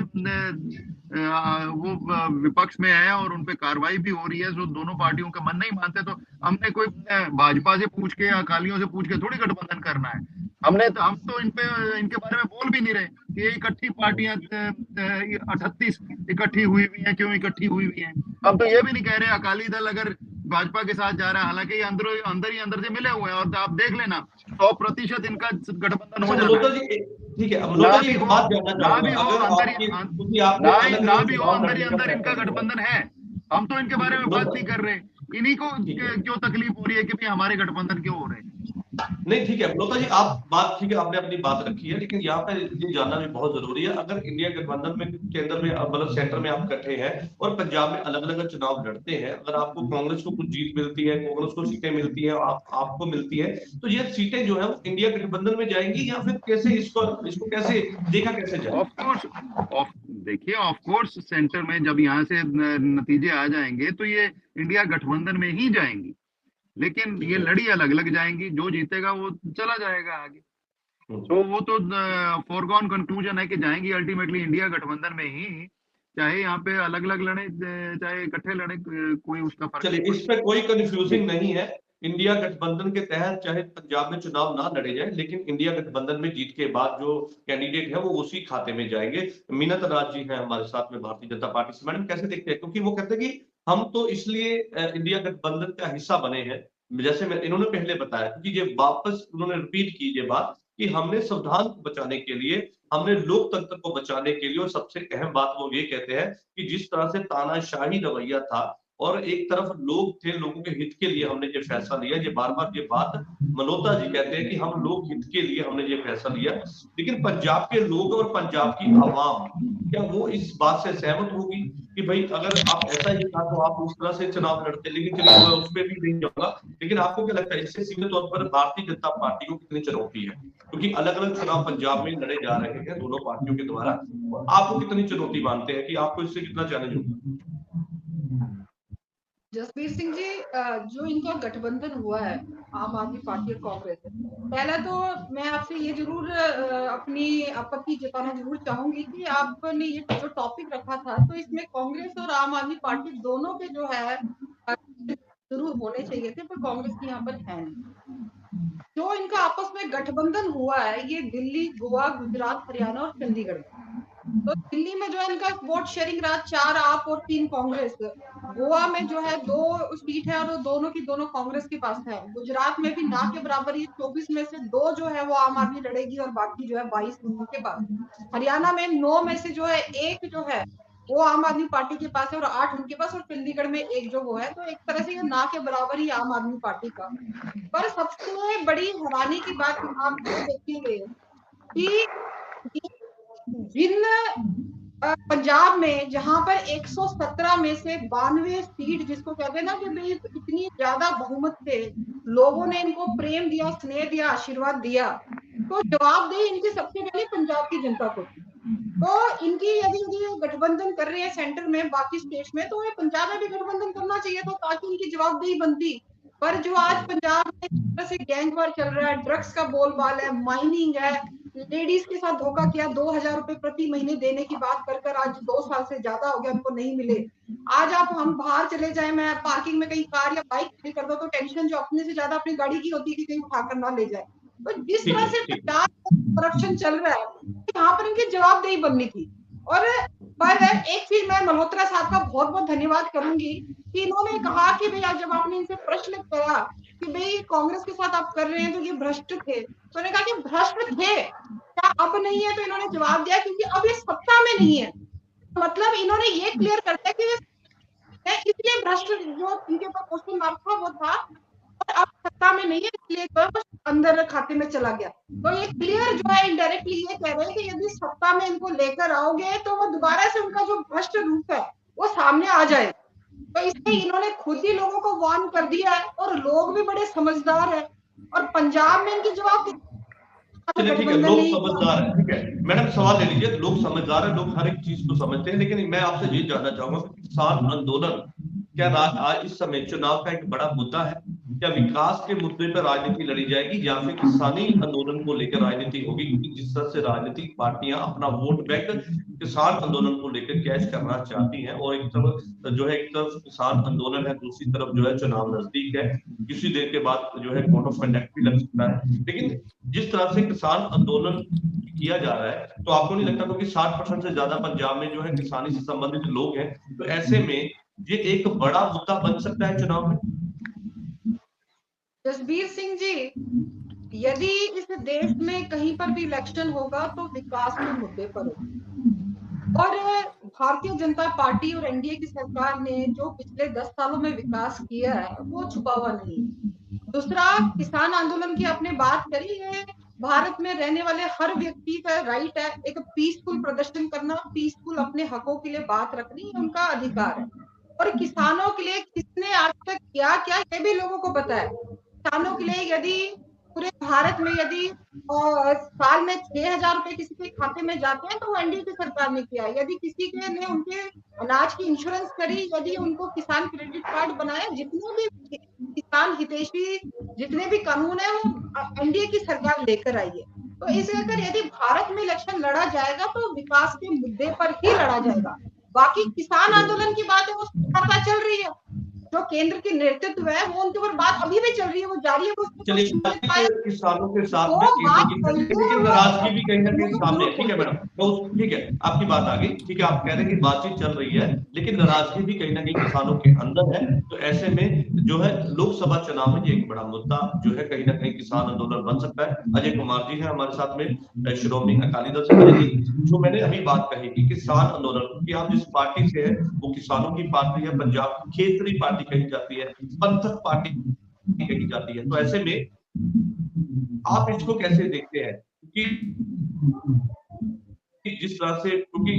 वो विपक्ष में है और उनपे कार्रवाई भी हो रही है, तो दोनों पार्टियों का मन नहीं मानते तो हमने कोई भाजपा से पूछ के, अकालियों से पूछ के थोड़ी गठबंधन करना है। हम तो इनके बारे में बोल भी नहीं रहे कि ये इकट्ठी पार्टियां 38 इकट्ठी हुई हुई हैं, क्यों इकट्ठी हुई हुई हैं। हम तो ये भी नहीं कह रहे अकाली दल अगर भाजपा के साथ जा रहा है, हालांकि ये अंदर से मिले हुए हैं, और आप देख लेना 100% इनका गठबंधन हो जाना है। ठीक है, ना भी हो अंदर इनका गठबंधन है, हम तो इनके बारे में बात नहीं कर रहे। इन्हीं को क्यों तकलीफ हो रही है कि भाई हमारे गठबंधन क्यों हो रहे हैं। नहीं ठीक है मल्होत्रा जी, आप बात ठीक है, आपने अपनी बात रखी है, लेकिन यहाँ पे ये जानना भी बहुत जरूरी है। अगर इंडिया गठबंधन में केंद्र में मतलब सेंटर में आप इकट्ठे हैं और पंजाब में अलग अलग चुनाव लड़ते हैं, अगर आपको कांग्रेस को कुछ जीत मिलती है, कांग्रेस को सीटें मिलती है, आपको मिलती है, तो ये सीटें जो है वो इंडिया गठबंधन में जाएंगी या फिर कैसे इसको इसको कैसे देखा कैसे जाए? ऑफ कोर्स देखिए, ऑफ कोर्स सेंटर में जब यहाँ से नतीजे आ जाएंगे तो ये इंडिया गठबंधन में ही जाएंगी, लेकिन ये लड़ी अलग अलग जाएंगी, जो जीतेगा वो चला जाएगा आगे। तो वो तो फोरगॉन कंक्लूजन है कि जाएंगी अल्टीमेटली इंडिया गठबंधन में ही, चाहे यहाँ पे अलग अलग लड़े चाहे इकट्ठे लड़े, कोई उसका फर्क चलिए नहीं इस पे कोई कंफ्यूजिंग नहीं है। इंडिया गठबंधन के तहत चाहे पंजाब में चुनाव ना लड़े जाए, लेकिन इंडिया गठबंधन में जीत के बाद जो कैंडिडेट है वो उसी खाते में जाएंगे। मीनत राज जी हैं हमारे साथ में भारतीय जनता पार्टी से। मैडम कैसे देखते हैं, क्योंकि वो कहते हैं कि हम तो इसलिए इंडिया गठबंधन का हिस्सा बने हैं, जैसे इन्होंने पहले बताया, क्योंकि ये वापस उन्होंने रिपीट की ये बात कि हमने संविधान को बचाने के लिए, हमने लोकतंत्र को बचाने के लिए, और सबसे अहम बात वो ये कहते हैं कि जिस तरह से तानाशाही रवैया था और एक तरफ लोग थे, लोगों के हित के लिए हमने ये फैसला लिया। ये बार बार ये बात मल्होत्रा जी कहते हैं कि हम लोग हित के लिए हमने ये फैसला लिया, लेकिन पंजाब के लोग और पंजाब की आवाम क्या वो इस बात से सहमत होगी कि भाई अगर आप ऐसा ही था तो आप उस तरह से चुनाव लड़ते? लेकिन चलिए मैं उस पर भी नहीं जाऊंगा, लेकिन आपको क्या लगता है इससे सीधे तौर पर भारतीय जनता पार्टी को कितनी चुनौती है, क्योंकि अलग अलग चुनाव पंजाब में लड़े जा रहे हैं दोनों पार्टियों के द्वारा, तो आपको कितनी चुनौती मानते हैं कि आपको इससे कितना चैलेंज होगा? जसबीर सिंह जी, जो इनका गठबंधन हुआ है आम आदमी पार्टी और कांग्रेस से, पहले तो मैं आपसे ये जरूर अपनी आपत्ति जताना जरूर चाहूंगी कि आपने ये जो टॉपिक रखा था, तो इसमें कांग्रेस और आम आदमी पार्टी दोनों के जो है जरूर होने चाहिए थे, पर कांग्रेस की यहाँ पर है नहीं। जो इनका आपस में गठबंधन हुआ है ये दिल्ली, गोवा, गुजरात, हरियाणा और चंडीगढ़ में। तो दिल्ली में जो है इनका वोट शेयरिंग रहा 4 आप और 3 कांग्रेस। गोवा में जो है 2 सीट है और दोनों की दोनों कांग्रेस के पास है। गुजरात में भी ना के बराबर ही 24 में से 2 जो है वो आम आदमी लड़ेगी और बाकी जो है 22 उनके पास। हरियाणा में 9 में से जो है 1 जो है वो आम आदमी पार्टी के पास है और 8 उनके पास, और चंडीगढ़ में 1 जो वो है, तो एक तरह से ये ना के बराबर ही आम आदमी पार्टी का। पर सबसे बड़ी हैरानी की बात आप ये देखेंगे कि जिन पंजाब में जहां पर 117 में से 92 सीट, जिसको कहते हैं ना कि भाई इतनी ज्यादा बहुमत से लोगों ने इनको प्रेम दिया, स्नेह दिया, आशीर्वाद दिया, तो जवाबदेही इनकी सबसे पहले पंजाब की जनता को थी। तो इनकी यदि ये गठबंधन कर रहे हैं सेंटर में बाकी स्टेट्स में, तो ये पंजाब में भी गठबंधन करना चाहिए था ताकि इनकी जवाबदेही बनती। पर जो आज पंजाब में इस तरह से गैंगवार चल रहा है, ड्रग्स का बोलबाल है, माइनिंग है, लेडीज के साथ धोखा किया, 2000 रुपए प्रति महीने देने की बात कर आज 2 साल से ज्यादा हो गया उनको नहीं मिले। आज आप हम बाहर चले जाए, मैं पार्किंग में कहीं कार या बाइक खड़ी कर दो तो टेंशन जो अपने से ज्यादा अपनी गाड़ी की होती है कि कहीं उठाकर ना ले जाए। तो जिस तरह से करप्शन चल रहा है यहाँ पर इनकी जवाबदेही बननी थी। और पर एक चीज मैं मल्होत्रा साहब का बहुत बहुत धन्यवाद करूंगी कि इन्होंने कहा कि भैया जब आपने इनसे प्रश्न करा कि भाई कांग्रेस के साथ आप कर रहे हैं तो ये भ्रष्ट थे, तो उन्होंने कहा कि भ्रष्ट थे क्या अब नहीं है? तो इन्होंने जवाब दिया क्योंकि अब ये सत्ता में नहीं है। मतलब इन्होंने ये क्लियर कर दिया कि इसलिए भ्रष्ट जो इनके ऊपर क्वेश्चन मार्क था वो था, और अब सत्ता में नहीं है इसलिए बस अंदर खाते में चला गया। तो ये क्लियर जो है इनडायरेक्टली ये कह रहे हैं कि यदि सत्ता में इनको लेकर आओगे तो वो दोबारा से उनका जो भ्रष्ट रूप है वो सामने आ जाए। तो इसलिए इन्होंने खुद ही लोगों को वार्न कर दिया है और लोग भी बड़े समझदार है और पंजाब में इनकी जवाब चलिए ठीक है, लोग समझदार है, ठीक है मैडम सवाल ले लीजिए। लोग समझदार है, लोग हर एक चीज को समझते हैं, लेकिन मैं आपसे ये जानना चाहूंगा कि किसान आंदोलन क्या आज इस समय चुनाव का एक बड़ा मुद्दा है? क्या विकास के मुद्दे पर राजनीति लड़ी जाएगी या फिर किसानी आंदोलन को लेकर राजनीति होगी? क्योंकि जिस तरह से राजनीतिक पार्टियां अपना वोट बैंक किसान आंदोलन को लेकर कैश करना चाहती हैं, और एक तरफ जो है एक तरफ किसान आंदोलन है, दूसरी तरफ जो है चुनाव नजदीक है, किसी देर के बाद जो है कोड ऑफ कंडक्ट भी लग सकता है। लेकिन जिस तरह से किसान आंदोलन किया जा रहा है, तो आपको नहीं लगता क्योंकि 60% से ज्यादा पंजाब में जो है किसानी से संबंधित लोग हैं, तो ऐसे में ये एक बड़ा मुद्दा बन सकता है चुनाव में? जसबीर सिंह जी, यदि इस देश में कहीं पर भी इलेक्शन होगा तो विकास के मुद्दे पर होगा। और भारतीय जनता पार्टी और एनडीए की सरकार ने जो पिछले 10 सालों में विकास किया है वो छुपा हुआ नहीं है। दूसरा, किसान आंदोलन की आपने बात करी है, भारत में रहने वाले हर व्यक्ति का राइट है एक पीसफुल प्रदर्शन करना, पीसफुल अपने हकों के लिए बात रखनी, ये उनका अधिकार है। और किसानों के लिए किसने आज तक क्या क्या, ये भी लोगों को पता है। किसानों के लिए यदि पूरे भारत में यदि साल में 6,000 रुपए किसी के खाते में जाते हैं तो वो एनडीए की सरकार ने किया। यदि किसी के ने उनके अनाज की इंश्योरेंस करी, यदि उनको किसान क्रेडिट कार्ड बनाया, जितने भी किसान हितैषी जितने भी कानून है वो एनडीए की सरकार लेकर आई है। तो इस लेकर यदि भारत में इलेक्शन लड़ा जाएगा तो विकास के मुद्दे पर ही लड़ा जाएगा। बाकी किसान आंदोलन की बात है वो लगातार चल रही है, जो केंद्र की नेतृत्व है वो उनके ऊपर बात अभी भी चल रही है, वो जारी है, वो चलिए किसानों के साथ वो में केंद्र बात की करते लेकिन हैं नाराजगी भी कहीं ना कहीं सामने है। ठीक है मैडम, तो ठीक है आपकी बात आ गई, ठीक है आप कह रहे हैं कि बातचीत चल रही है लेकिन नाराजगी भी कहीं ना कहीं किसानों के अंदर है। तो ऐसे में जो है लोकसभा चुनाव में ये एक बड़ा मुद्दा जो है कहीं ना कहीं किसान आंदोलन बन सकता है। अजय कुमार जी है हमारे साथ में श्रोमणी अकाली दल से। अजय जी, जो मैंने अभी बात कही कि किसान आंदोलन की आप जिस पार्टी से है वो किसानों की पार्टी है, पंजाब खेतरी पार्टी कही जाती है, पंथक पार्टी कही जाती है, तो ऐसे में आप इसको कैसे देखते हैं? कि जिस तरह से क्योंकि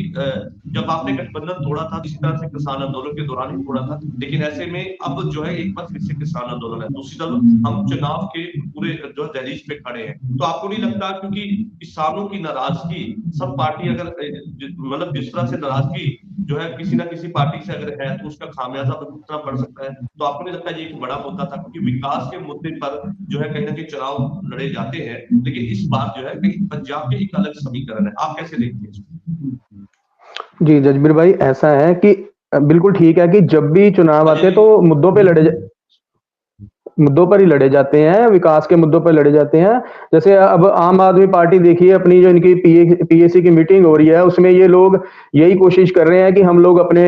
जब आपने गठबंधन तोड़ा था इसी तरह से किसान आंदोलन के दौरान ही तोड़ा था, लेकिन ऐसे में अब जो है एक बार फिर से किसान आंदोलन है, दूसरी तरफ हम चुनाव के पूरे जो है दहलीज पे खड़े हैं। तो आपको नहीं लगता क्योंकि किसानों की नाराजगी सब पार्टी अगर मतलब जिस तरह से नाराजगी जो है किसी ना किसी पार्टी से अगर है तो उसका खामियाजा भुगतना पड़ सकता है। तो आपको नहीं लगता ये एक बड़ा मुद्दा था क्योंकि विकास के मुद्दे पर जो है कहीं ना कहीं चुनाव लड़े जाते हैं, लेकिन इस बार जो है कहीं पंजाब के एक अलग समीकरण है, आप कैसे देखते हैं इसको? जी जजबीर भाई, ऐसा है कि बिल्कुल ठीक है कि जब भी चुनाव आते हैं तो मुद्दों पर ही लड़े जाते हैं, विकास के मुद्दों पर लड़े जाते हैं। जैसे अब आम आदमी पार्टी देखिए, अपनी जो इनकी पीएसी की मीटिंग हो रही है उसमें ये लोग यही कोशिश कर रहे हैं कि हम लोग अपने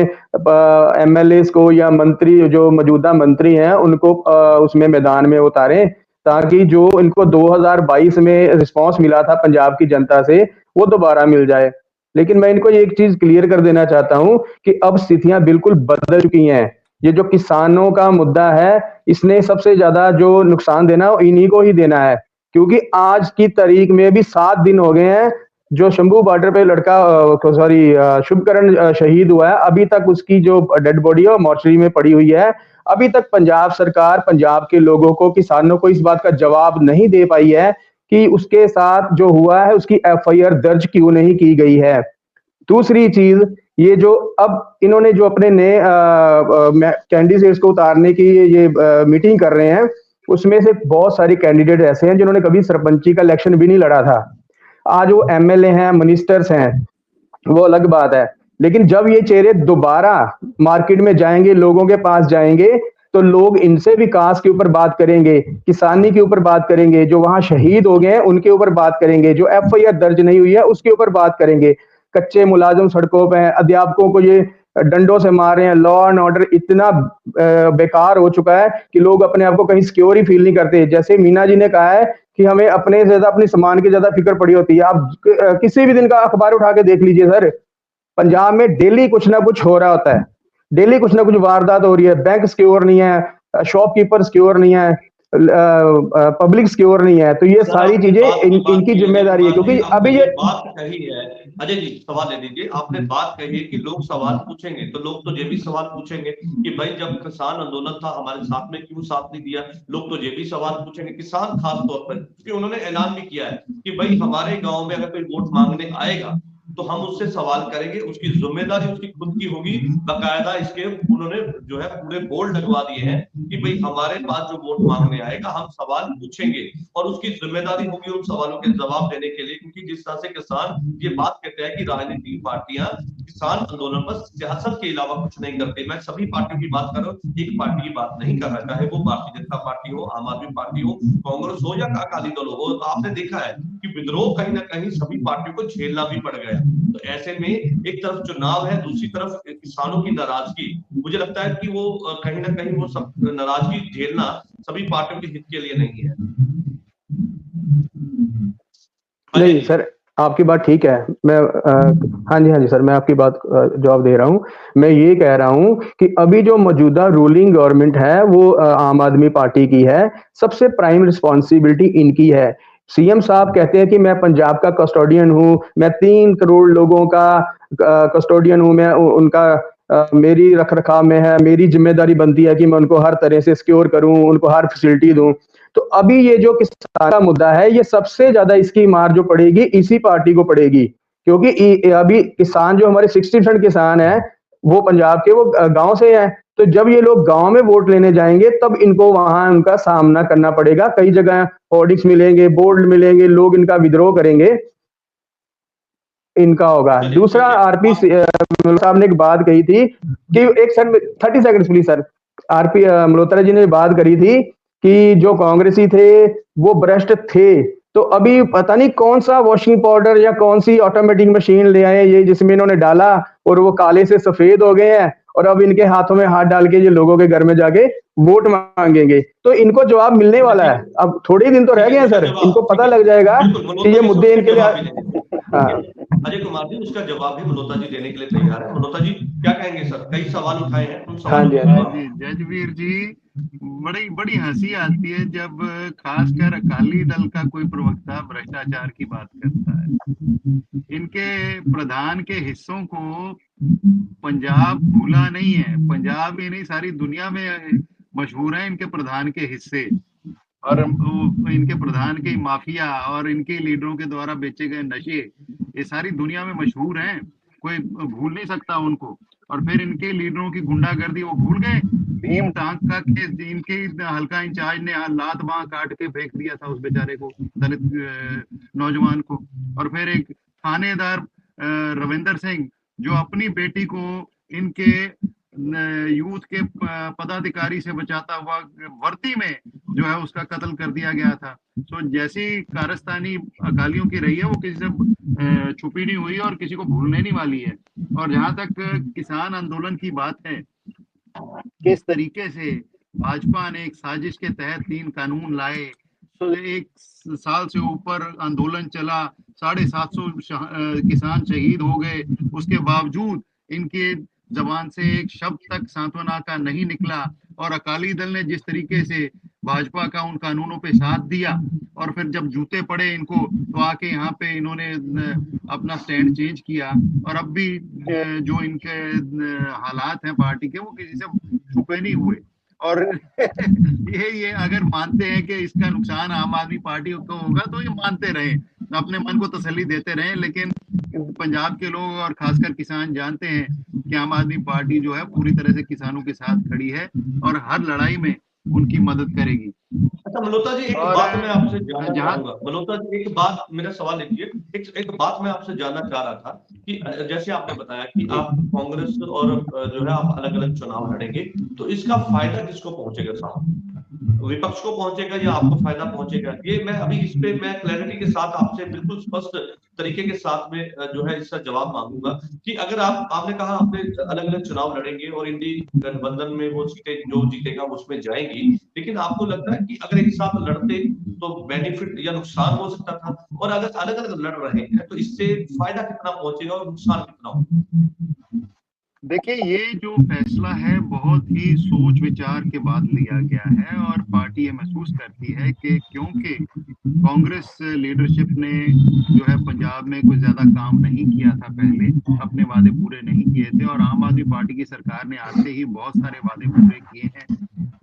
एमएलए को या मंत्री जो मौजूदा मंत्री हैं उनको उसमें मैदान में उतारें, ताकि जो इनको 2022 में रिस्पांस मिला था पंजाब की जनता से वो दोबारा मिल जाए। लेकिन मैं इनको एक चीज क्लियर कर देना चाहता हूं कि अब स्थितियां बिल्कुल बदल चुकी हैं। ये जो किसानों का मुद्दा है इसने सबसे ज्यादा जो नुकसान देना है इन्हीं को ही देना है, क्योंकि आज की तारीख में भी 7 दिन हो गए हैं जो शंभू बॉर्डर पे लड़का शुभकरण शहीद हुआ है, अभी तक उसकी जो डेड बॉडी है मोर्चरी में पड़ी हुई है। अभी तक पंजाब सरकार पंजाब के लोगों को, किसानों को इस बात का जवाब नहीं दे पाई है कि उसके साथ जो हुआ है उसकी एफआईआर दर्ज क्यों नहीं की गई है। दूसरी चीज, ये जो अब इन्होंने जो अपने नए कैंडिडेट्स को उतारने की ये मीटिंग कर रहे हैं, उसमें से बहुत सारे कैंडिडेट ऐसे हैं जिन्होंने कभी सरपंची का इलेक्शन भी नहीं लड़ा था। आज वो एमएलए हैं, मिनिस्टर्स हैं, वो अलग बात है। लेकिन जब ये चेहरे दोबारा मार्केट में जाएंगे, लोगों के पास जाएंगे, तो लोग इनसे विकास के ऊपर बात करेंगे, किसानी के ऊपर बात करेंगे, जो वहां शहीद हो गए हैं उनके ऊपर बात करेंगे, जो एफआईआर दर्ज नहीं हुई है उसके ऊपर बात करेंगे। कच्चे मुलाजिम सड़कों पे हैं, अध्यापकों को ये डंडों से मार रहे हैं, लॉ एंड ऑर्डर इतना बेकार हो चुका है कि लोग अपने आप को कहीं सिक्योर ही फील नहीं करते। जैसे मीना जी ने कहा है कि हमें अपने से ज्यादा अपनी सामान की ज्यादा फिक्र पड़ी होती है। आप किसी भी दिन का अखबार उठा के देख लीजिए सर, पंजाब में डेली कुछ ना कुछ हो रहा होता है, डेली कुछ ना कुछ वारदात हो रही है। बैंक सिक्योर नहीं है, शॉपकीपर सिक्योर नहीं है, पब्लिक सिक्योर नहीं है। तो ये सारी चीजें इनकी जिम्मेदारी है, क्योंकि अभी ये बात कही है। अजय जी सवाल ले लीजिए, आपने बात कही है कि लोग सवाल पूछेंगे, तो लोग तो ये भी सवाल पूछेंगे कि भाई जब किसान आंदोलन था हमारे साथ में क्यों साथ नहीं दिया। लोग तो ये भी सवाल पूछेंगे, किसान खास तौर पर, क्योंकि उन्होंने ऐलान भी किया है कि भाई हमारे गांव में अगर कोई वोट मांगने आएगा तो हम उससे सवाल करेंगे, उसकी जिम्मेदारी उसकी खुद की होगी। बाकायदा इसके उन्होंने जो है पूरे बोर्ड लगवा दिए हैं कि भाई हमारे पास जो वोट मांगने आएगा हम सवाल पूछेंगे और उसकी जिम्मेदारी होगी उन सवालों के जवाब देने के लिए। क्योंकि जिस तरह से किसान ये बात कहते हैं कि राजनीतिक पार्टियां किसान आंदोलन पर सियासत के अलावा कुछ नहीं करती। मैं सभी पार्टियों की बात कर रहा हूँ, एक पार्टी की बात नहीं कर रहा, चाहे वो भारतीय जनता पार्टी हो, आम आदमी पार्टी हो, कांग्रेस हो या अकाली दल हो। तो आपने देखा है कि विद्रोह कहीं ना कहीं सभी पार्टियों को झेलना भी पड़ गया। तो ऐसे में एक तरफ चुनाव है, दूसरी तरफ किसानों की नाराजगी। मुझे लगता है कि वो कहीं ना कहीं वो सब नाराजगी झेलना सभी पार्टियों के हित के लिए नहीं है। नहीं सर, आपकी बात ठीक है। मैं हाँ जी सर, मैं आपकी बात जवाब दे रहा हूँ। मैं ये कह रहा हूँ कि अभी जो मौजूदा रूलिंग गवर्नमेंट है वो आम आदमी पार्टी की है। सबसे प्राइम रिस्पॉन्सिबिलिटी इनकी है। सीएम साहब कहते हैं कि मैं पंजाब का कस्टोडियन हूँ, मैं 3 करोड़ लोगों का कस्टोडियन हूँ, मैं उनका मेरी रख रखाव में है, मेरी जिम्मेदारी बनती है कि मैं उनको हर तरह से सिक्योर करूं, उनको हर फैसिलिटी दूं। तो अभी ये जो किसान का मुद्दा है, ये सबसे ज्यादा इसकी मार जो पड़ेगी इसी पार्टी को पड़ेगी, क्योंकि अभी किसान जो हमारे 60% किसान है वो पंजाब के, वो गांव से हैं। तो जब ये लोग गांव में वोट लेने जाएंगे तब इनको वहां उनका सामना करना पड़ेगा। कई जगह होर्डिंग्स मिलेंगे, बोर्ड मिलेंगे, लोग इनका विद्रोह करेंगे, इनका होगा। चलिए, दूसरा, ठीक है। आरपी साहब ने एक बात कही थी कि एक sir 30 second please sir. RP Malhotra ji ने बात करी थी कि जो कांग्रेसी थे वो भ्रष्ट थे। तो अभी पता नहीं कौन सा वॉशिंग पाउडर या कौन सी ऑटोमेटिक मशीन ले आए ये, जिसमें इन्होंने डाला और वो काले से सफेद हो गए हैं, और अब इनके हाथों में हाथ डाल के ये लोगों के घर में जाके वोट मांगेंगे। तो इनको जवाब मिलने वाला है। अब थोड़े दिन तो रह गए हैं सर, इनको पता लग जाएगा कि ये मुद्दे इनके लिए। हाँ अजय कुमार जी, उसका जवाब भी मनोता जी देने के लिए तैयार है। मनोता जी क्या कहेंगे सर? कई सवाल उठाए हैं, उन हाँ सवालों जी, के हाँ जवाब। जी जजवीर जी, बड़ी बड़ी हंसी आती है जब खासकर अकाली दल का कोई प्रवक्ता भ्रष्टाचार की बात करता है। इनके प्रधान के हिस्सों को पंजाब भूला नहीं है। पंजाब ही नहीं, सारी दुनिया में मशहूर है इनके प्रधान के हिस्से, और इनके प्रधान की माफिया और इनके लीडरों के द्वारा बेचे गए नशे, ये सारी दुनिया में मशहूर हैं। कोई भूल नहीं सकता उनको। और फिर इनके लीडरों की गुंडागर्दी वो भूल गए। भीम टांक का केस, इनके हल्का इंचार्ज ने लात बांह काट के फेंक दिया था उस बेचारे को, दलित नौजवान को। और फिर एक थानेदार रविंदर सिंह, जो अपनी बेटी को इनके यूथ के पदाधिकारी से बचाता हुआ वर्दी में जो है उसका कत्ल कर दिया गया था। तो जैसी कारस्तानी अकालियों की रही है वो किसी से छुपी नहीं हुई और किसी को भूलने नहीं वाली है। और जहां तक किसान आंदोलन की बात है, किस तरीके से भाजपा ने एक साजिश के तहत 3 कानून लाए, तो 1 साल से ऊपर आंदोलन चला, 750 किसान शहीद हो गए, उसके बावजूद इनके जबान से एक शब्द तक सांत्वना का नहीं निकला। और अकाली दल ने जिस तरीके से भाजपा का उन कानूनों पे साथ दिया, और फिर जब जूते पड़े इनको तो आके यहाँ पे इन्होंने अपना स्टैंड चेंज किया। और अब भी जो इनके हालात हैं पार्टी के, वो किसी से छुपे नहीं हुए। और ये अगर मानते हैं कि इसका नुकसान आम आदमी पार्टी को होगा तो ये मानते रहे, अपने मन को तसल्ली देते रहे। लेकिन पंजाब के लोग और खासकर किसान जानते हैं कि आम आदमी पार्टी जो है पूरी तरह से किसानों के साथ खड़ी है और हर लड़ाई में उनकी मदद करेगी। अच्छा मल्होत्रा जी, एक और बात मैं आपसे जानना जहाँ चाहूंगा। मल्होत्रा जी, एक बात, मेरा सवाल लिखिए। एक बात मैं आपसे जानना चाह रहा था कि जैसे आपने बताया कि आप कांग्रेस और जो है आप अलग अलग चुनाव लड़ेंगे, तो इसका फायदा किसको पहुंचेगा? साहब, विपक्ष को पहुंचेगा या आपको फायदा पहुंचेगा? ये मैं अभी इस पे मैं क्लैरिटी के साथ आपसे बिल्कुल स्पष्ट तरीके के साथ में जो है इसका जवाब मांगूंगा कि अगर आपने कहा आपने अलग अलग चुनाव लड़ेंगे और इंडी गठबंधन में वो सीटें जो जीतेगा उसमें जाएंगी, लेकिन आपको लगता है कि अगर एक साथ लड़ते तो बेनिफिट या नुकसान हो सकता था, और अगर अलग अलग लड़ रहे हैं तो इससे फायदा कितना पहुंचेगा और नुकसान कितना होगा? देखिए, ये जो फैसला है बहुत ही सोच विचार के बाद लिया गया है। और पार्टी ये महसूस करती है कि क्योंकि कांग्रेस लीडरशिप ने जो है पंजाब में कुछ ज्यादा काम नहीं किया था पहले, अपने वादे पूरे नहीं किए थे, और आम आदमी पार्टी की सरकार ने आते ही बहुत सारे वादे पूरे किए हैं।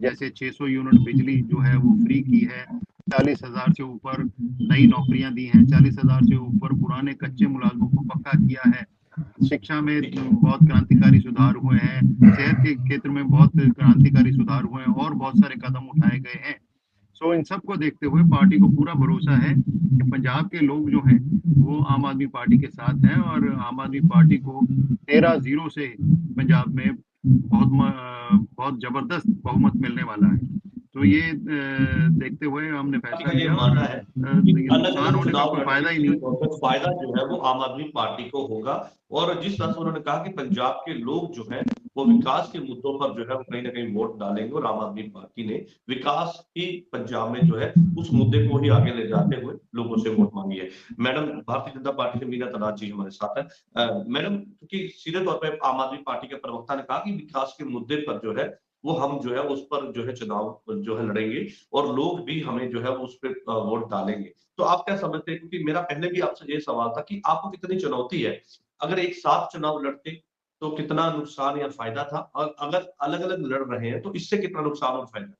जैसे 600 यूनिट बिजली जो है वो फ्री की है, 40,000 से ऊपर नई नौकरियां दी हैं, 40,000 से ऊपर पुराने कच्चे मुलाजमों को पक्का किया है, शिक्षा में बहुत क्रांतिकारी सुधार हुए हैं, सेहत के क्षेत्र में बहुत क्रांतिकारी सुधार हुए हैं, और बहुत सारे कदम उठाए गए हैं। सो इन सब को देखते हुए पार्टी को पूरा भरोसा है कि पंजाब के लोग जो हैं वो आम आदमी पार्टी के साथ हैं, और आम आदमी पार्टी को 13-0 से पंजाब में बहुत जबरदस्त बहुमत मिलने वाला है। तो ये देखते हुए हमने फैसला ये लिया, मानना है कि अलग नुकसान अलग होने का चुनाव कोई लड़ने फायदा ही से नहीं। फायदा जो है वो आम आदमी पार्टी को होगा। और जिस तरह से उन्होंने कहा कि पंजाब के लोग जो है वो विकास के मुद्दों पर जो है वो कहीं ना कहीं वोट डालेंगे, और आम आदमी पार्टी ने विकास ही पंजाब में जो है उस मुद्दे को ही आगे ले जाते हुए लोगों से वोट मांगी है। मैडम, भारतीय जनता पार्टी से मीना तनाज जी हमारे साथ है। मैडम, क्योंकि सीधे तौर पर आम आदमी पार्टी के प्रवक्ता ने कहा कि विकास के मुद्दे पर जो है वो हम जो है उस पर जो है चुनाव जो है लड़ेंगे, और लोग भी हमें जो है उस पर वोट डालेंगे। तो आप क्या समझते हैं, क्योंकि मेरा पहले भी आपसे ये सवाल था कि आपको कितनी चुनौती है, अगर एक साथ चुनाव लड़ते तो कितना नुकसान या फायदा था, और अगर अलग अलग लड़ रहे हैं तो इससे कितना नुकसान और फायदा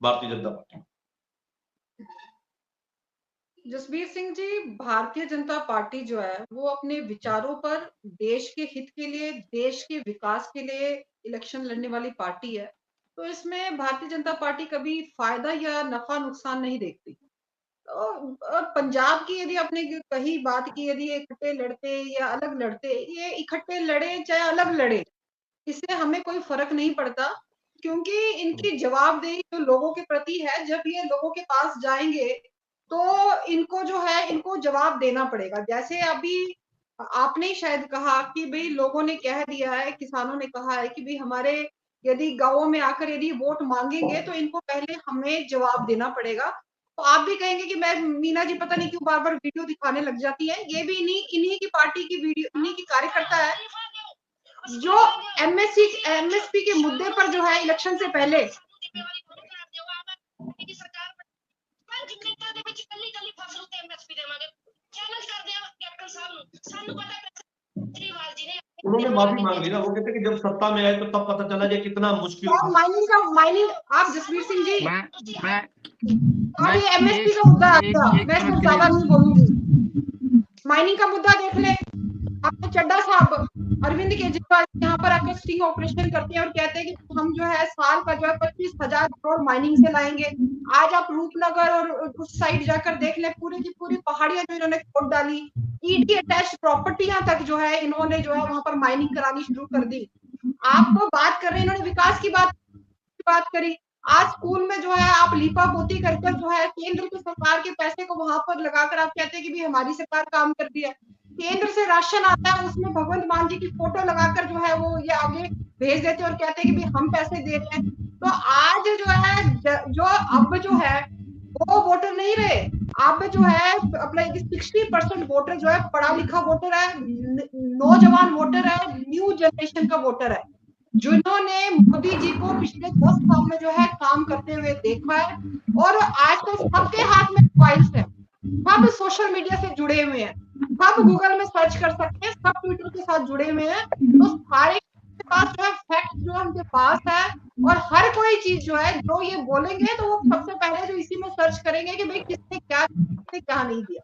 भारतीय जनता पार्टी? जसबीर सिंह जी, भारतीय जनता पार्टी जो है वो अपने विचारों पर देश के हित के लिए, देश के विकास के लिए इलेक्शन लड़ने वाली पार्टी है। तो इसमें भारतीय जनता पार्टी कभी फायदा या नफा नुकसान नहीं देखती। और पंजाब की यदि आपने कही बात की, यदि ये इकट्ठे लड़ते या अलग लड़ते, ये इकट्ठे लड़े चाहे अलग लड़े, इससे हमें कोई फर्क नहीं पड़ता, क्योंकि इनकी जवाबदेही जो लोगों के प्रति है, जब ये लोगों के पास जाएंगे तो इनको जो है इनको जवाब देना पड़ेगा। जैसे अभी आपने ही शायद कहा कि भाई लोगों ने कह दिया है, किसानों ने कहा है कि भाई हमारे यदि गांवों में आकर यदि वोट मांगेंगे तो इनको पहले हमें जवाब देना पड़ेगा। तो आप भी कहेंगे कि मैं मीना जी पता नहीं क्यों बार बार वीडियो दिखाने लग जाती है, ये भी इन्हीं इन्हीं की पार्टी की वीडियो, इन्हीं की कार्यकर्ता है जो एमएसपी के मुद्दे पर जो है इलेक्शन से पहले उन्होंने माफी मांग ली ना, वो कहते हैं कि जब सत्ता में आए तो तब पता चला कि कितना मुश्किल था। माइनिंग आप जसवीर सिंह जी, मैं अब ये एमएसपी का मुद्दा आपका, मैं इसमें ज्यादा नहीं बोलूंगी। माइनिंग का मुद्दा देख ले, आपने चड्डा साहब अरविंद केजरीवाल यहाँ पर आकर स्टिंग ऑपरेशन करते हैं और कहते हैं कि हम जो है साल का जो है 25,000 करोड़ माइनिंग से लाएंगे। आज आप रूपनगर और उस साइड जाकर देख ले, पूरी की पूरी पहाड़ियां जो इन्होंने खोद डाली, ईडी अटैच प्रॉपर्टियां तक जो है इन्होंने जो है वहां पर माइनिंग करानी शुरू कर दी। आप बात कर रहे हैं, इन्होंने विकास की बात करी। आज स्कूल में जो है आप लीपा पोती कर जो है केंद्र की सरकार के पैसे को वहां पर लगाकर आप कहते हैं कि भी हमारी सरकार काम कर रही है। केंद्र से राशन आता है, उसमें भगवंत मान जी की फोटो लगाकर जो है वो ये आगे भेज देते और कहते हैं कि भी हम पैसे दे रहे हैं। तो आज जो है जो अब जो है वो वोटर नहीं रहे, अब जो है अपना 60% वोटर जो है पढ़ा लिखा वोटर है, नौजवान वोटर है, न्यू जनरेशन का वोटर है, जिन्होंने मोदी जी को पिछले 10 साल में जो है काम करते हुए देखा है। और आज तो सबके हाथ में मोबाइल्स है, सब सोशल मीडिया से जुड़े हुए हैं, सब गूगल में सर्च कर सकते हैं, सब ट्विटर के साथ जुड़े हुए हैं। तो सारे के पास जो है फैक्ट जो है उनके पास है, और हर कोई चीज जो है जो ये बोलेंगे तो वो सबसे पहले जो इसी में सर्च करेंगे कि भाई किसने क्या नहीं दिया।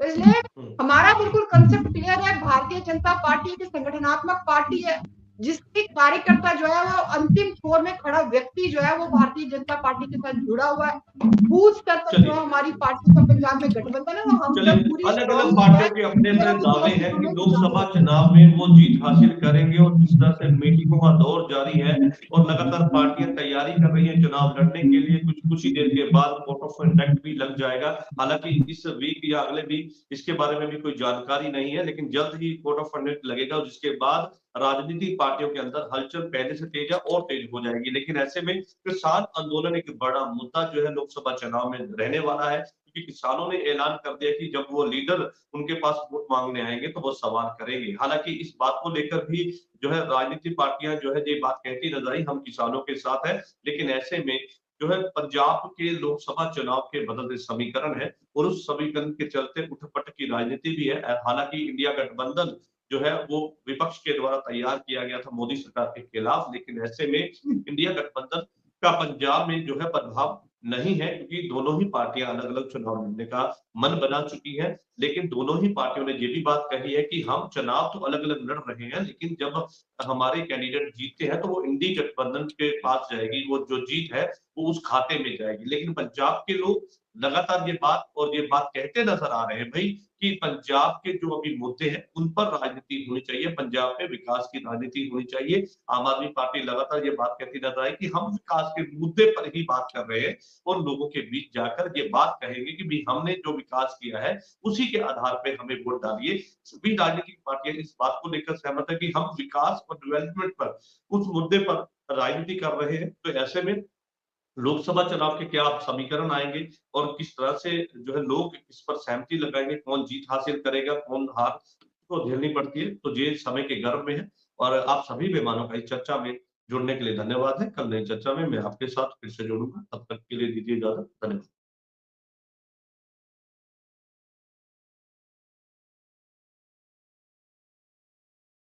तो इसलिए हमारा बिल्कुल कंसेप्ट क्लियर है, भारतीय जनता पार्टी की संगठनात्मक पार्टी है, जिसकी कार्यकर्ता जो है वो अंतिम छोर में खड़ा व्यक्ति जो है वो भारतीय जनता पार्टी के साथ जुड़ा हुआ है। बूथ स्तर पर जो हमारी पार्टी का पंजाब में गठबंधन है, वो हम पूरी अलग अलग पार्टियों के अपने अपने दावे हैं कि लोकसभा चुनाव में वो जीत हासिल करेंगे, और जिस तरह से मीटिंगों का दौर जारी है और लगातार पार्टियां तैयारी कर रही हैं चुनाव लड़ने के लिए, कुछ ही देर के बाद वोट ऑफ इंटैक्ट भी लग जाएगा। हालांकि इस वीक या अगले वीक इसके बारे में भी कोई जानकारी नहीं है, लेकिन जल्द ही वोट ऑफ इंटैक्ट लगेगा, जिसके बाद राजनीतिक पार्टियों के अंदर हलचल पहले से तेज है और तेज हो जाएगी। लेकिन ऐसे में किसान आंदोलन एक बड़ा मुद्दा जो है लोकसभा चुनाव में रहने वाला है, क्योंकि किसानों ने ऐलान कर दिया कि जब वो लीडर उनके पास वोट मांगने आएंगे तो वो सवाल करेंगे। हालांकि इस बात को लेकर भी जो है राजनीतिक पार्टियां जो है ये बात कहती नजर आई, हम किसानों के साथ है। लेकिन ऐसे में जो है पंजाब के लोकसभा चुनाव के बदलते समीकरण है, और उस समीकरण के चलते उठपट की राजनीति भी है। हालांकि इंडिया गठबंधन जो है वो विपक्ष के द्वारा तैयार किया गया था मोदी सरकार के खिलाफ, लेकिन ऐसे में इंडिया गठबंधन का पंजाब में जो है प्रभाव नहीं है, क्योंकि दोनों ही पार्टियां अलग अलग चुनाव लड़ने का मन बना चुकी हैं। लेकिन दोनों ही पार्टियों ने ये भी बात कही है कि हम चुनाव तो अलग अलग लड़ रहे हैं, लेकिन जब हमारे कैंडिडेट जीतते हैं तो वो इंडी गठबंधन के पास जाएगी, वो जो जीत है वो उस खाते में जाएगी। लेकिन पंजाब के लोग लगातार ये बात कहते नजर आ रहे हैं भाई कि पंजाब के जो अभी मुद्दे हैं उन पर राजनीति होनी चाहिए, पंजाब में विकास की राजनीति होनी चाहिए। आम आदमी पार्टी लगातार ये बात कहती नजर आई कि हम विकास के मुद्दे पर ही बात कर रहे हैं और लोगों के बीच जाकर ये बात कहेंगे कि भाई हमने जो विकास किया है उसी के आधार पर हमें वोट डालिए। सभी राजनीतिक पार्टियां इस बात को लेकर सहमत है कि हम विकास और डेवलपमेंट पर उस मुद्दे पर राजनीति कर रहे हैं। तो ऐसे में लोकसभा चुनाव के क्या समीकरण आएंगे और किस तरह से जो है लोग इस पर सहमति लगाएंगे, कौन जीत हासिल करेगा, कौन हार को झेलनी पड़ती है, तो ये समय के गर्भ में है। और आप सभी मेहमानों का इस चर्चा में जुड़ने के लिए धन्यवाद है। कल नई चर्चा में मैं आपके साथ फिर से जुड़ूंगा, तब तक के लिए दीजिए इजाजत। धन्यवाद।